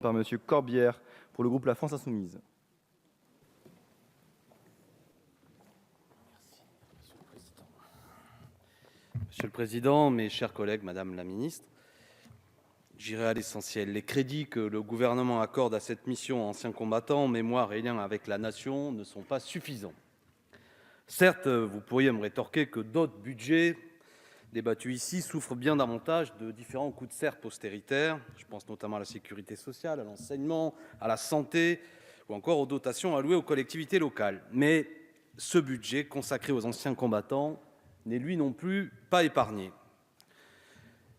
Par Monsieur Corbière pour le groupe La France Insoumise. Monsieur le Président, mes chers collègues, Madame la Ministre, j'irai à l'essentiel. Les crédits que le gouvernement accorde à cette mission anciens combattants, mémoire et lien avec la nation ne sont pas suffisants. Certes, vous pourriez me rétorquer que d'autres budgets débattus ici souffrent bien davantage de différents coups de serpe austéritaires. Je pense notamment à la sécurité sociale, à l'enseignement, à la santé ou encore aux dotations allouées aux collectivités locales. Mais ce budget consacré aux anciens combattants n'est lui non plus pas épargné.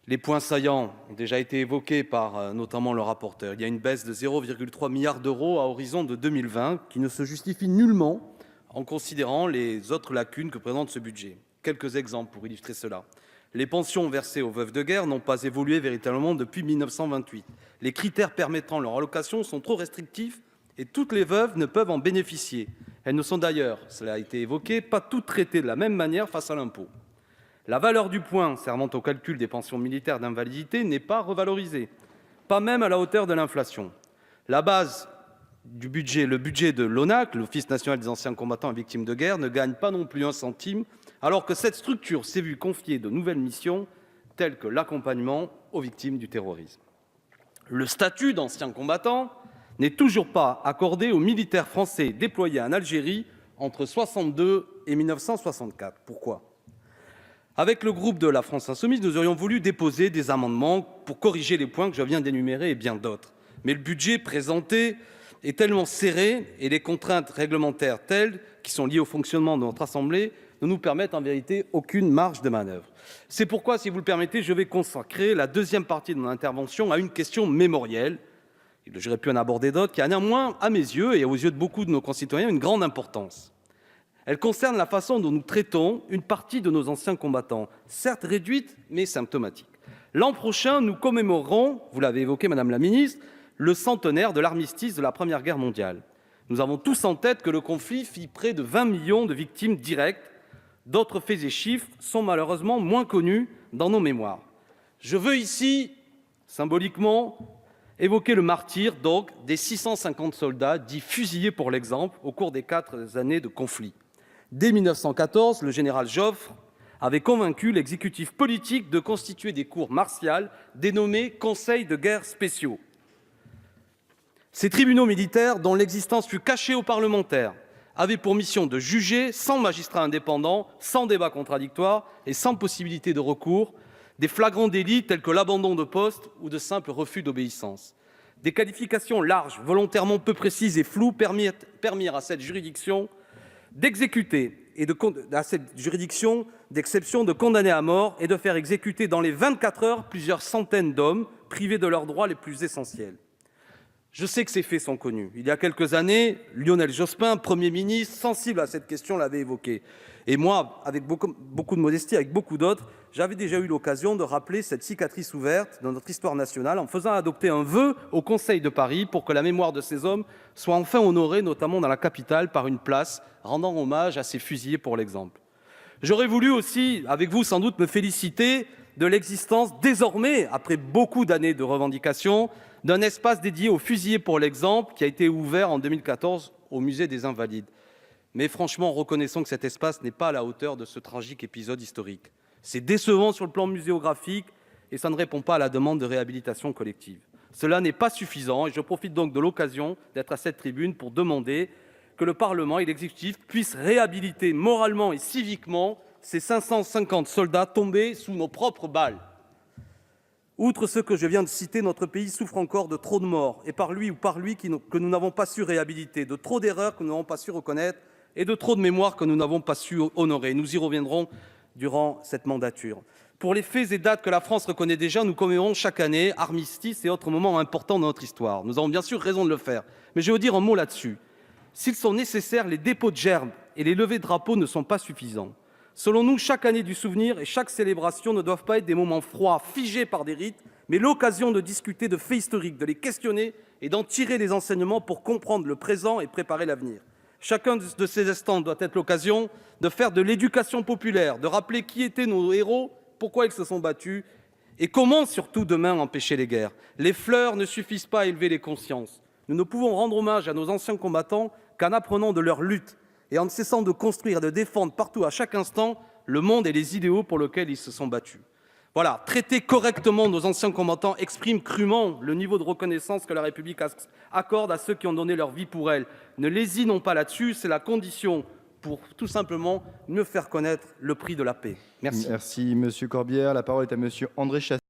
Les points saillants ont déjà été évoqués par notamment le rapporteur. Il y a une baisse de 0,3 milliard d'euros à horizon de 2020 qui ne se justifie nullement en considérant les autres lacunes que présente ce budget. Quelques exemples pour illustrer cela. Les pensions versées aux veuves de guerre n'ont pas évolué véritablement depuis 1928. Les critères permettant leur allocation sont trop restrictifs et toutes les veuves ne peuvent en bénéficier. Elles ne sont d'ailleurs, cela a été évoqué, pas toutes traitées de la même manière face à l'impôt. La valeur du point servant au calcul des pensions militaires d'invalidité n'est pas revalorisée, pas même à la hauteur de l'inflation. La base du budget, le budget de l'ONAC, l'Office national des anciens combattants et victimes de guerre, ne gagne pas non plus un centime, alors que cette structure s'est vue confier de nouvelles missions telles que l'accompagnement aux victimes du terrorisme. Le statut d'ancien combattant n'est toujours pas accordé aux militaires français déployés en Algérie entre 1962 et 1964. Pourquoi ? Avec le groupe de La France Insoumise, nous aurions voulu déposer des amendements pour corriger les points que je viens d'énumérer et bien d'autres. Mais le budget présenté est tellement serré et les contraintes réglementaires telles qui sont liées au fonctionnement de notre Assemblée ne nous permettent en vérité aucune marge de manœuvre. C'est pourquoi, si vous le permettez, je vais consacrer la deuxième partie de mon intervention à une question mémorielle. J'aurais pu en aborder d'autres, qui a néanmoins, à mes yeux et aux yeux de beaucoup de nos concitoyens, une grande importance. Elle concerne la façon dont nous traitons une partie de nos anciens combattants, certes réduite, mais symptomatique. L'an prochain, nous commémorerons, vous l'avez évoqué, Madame la Ministre, le centenaire de l'armistice de la Première Guerre mondiale. Nous avons tous en tête que le conflit fit près de 20 millions de victimes directes. D'autres faits et chiffres sont malheureusement moins connus dans nos mémoires. Je veux ici, symboliquement, évoquer le martyre donc des 650 soldats dits fusillés pour l'exemple au cours des 4 années de conflit. Dès 1914, le général Joffre avait convaincu l'exécutif politique de constituer des cours martiales dénommés conseils de guerre spéciaux. Ces tribunaux militaires, dont l'existence fut cachée aux parlementaires, avaient pour mission de juger, sans magistrat indépendant, sans débat contradictoire et sans possibilité de recours, des flagrants délits tels que l'abandon de poste ou de simples refus d'obéissance. Des qualifications larges, volontairement peu précises et floues permirent à cette juridiction d'exécuter et à cette juridiction d'exception de condamner à mort et de faire exécuter dans les 24 heures plusieurs centaines d'hommes privés de leurs droits les plus essentiels. Je sais que ces faits sont connus. Il y a quelques années, Lionel Jospin, Premier ministre, sensible à cette question, l'avait évoqué. Et moi, avec beaucoup de modestie, avec beaucoup d'autres, j'avais déjà eu l'occasion de rappeler cette cicatrice ouverte dans notre histoire nationale en faisant adopter un vœu au Conseil de Paris pour que la mémoire de ces hommes soit enfin honorée, notamment dans la capitale, par une place rendant hommage à ces fusillés pour l'exemple. J'aurais voulu aussi, avec vous sans doute, me féliciter de l'existence désormais, après beaucoup d'années de revendications, d'un espace dédié aux fusillés pour l'exemple qui a été ouvert en 2014 au Musée des Invalides. Mais franchement, reconnaissons que cet espace n'est pas à la hauteur de ce tragique épisode historique. C'est décevant sur le plan muséographique et ça ne répond pas à la demande de réhabilitation collective. Cela n'est pas suffisant et je profite donc de l'occasion d'être à cette tribune pour demander que le Parlement et l'exécutif puissent réhabiliter moralement et civiquement ces 550 soldats tombés sous nos propres balles. Outre ce que je viens de citer, notre pays souffre encore de trop de morts, et par lui que nous n'avons pas su réhabiliter, de trop d'erreurs que nous n'avons pas su reconnaître, et de trop de mémoire que nous n'avons pas su honorer. Nous y reviendrons durant cette mandature. Pour les faits et dates que la France reconnaît déjà, nous commémorons chaque année armistices et autres moments importants de notre histoire. Nous avons bien sûr raison de le faire, mais je veux dire un mot là-dessus. S'ils sont nécessaires, les dépôts de gerbes et les levées de drapeaux ne sont pas suffisants. Selon nous, chaque année du souvenir et chaque célébration ne doivent pas être des moments froids, figés par des rites, mais l'occasion de discuter de faits historiques, de les questionner et d'en tirer les enseignements pour comprendre le présent et préparer l'avenir. Chacun de ces instants doit être l'occasion de faire de l'éducation populaire, de rappeler qui étaient nos héros, pourquoi ils se sont battus Et comment, surtout, demain, empêcher les guerres? Les fleurs ne suffisent pas à élever les consciences. Nous ne pouvons rendre hommage à nos anciens combattants qu'en apprenant de leur lutte et en ne cessant de construire et de défendre partout, à chaque instant, le monde et les idéaux pour lesquels ils se sont battus. Voilà, traiter correctement nos anciens combattants exprime crûment le niveau de reconnaissance que la République accorde à ceux qui ont donné leur vie pour elle. Ne lésinons pas là-dessus, c'est la condition pour tout simplement mieux faire connaître le prix de la paix. Merci. Merci, Monsieur Corbière. La parole est à Monsieur André Chassaigne.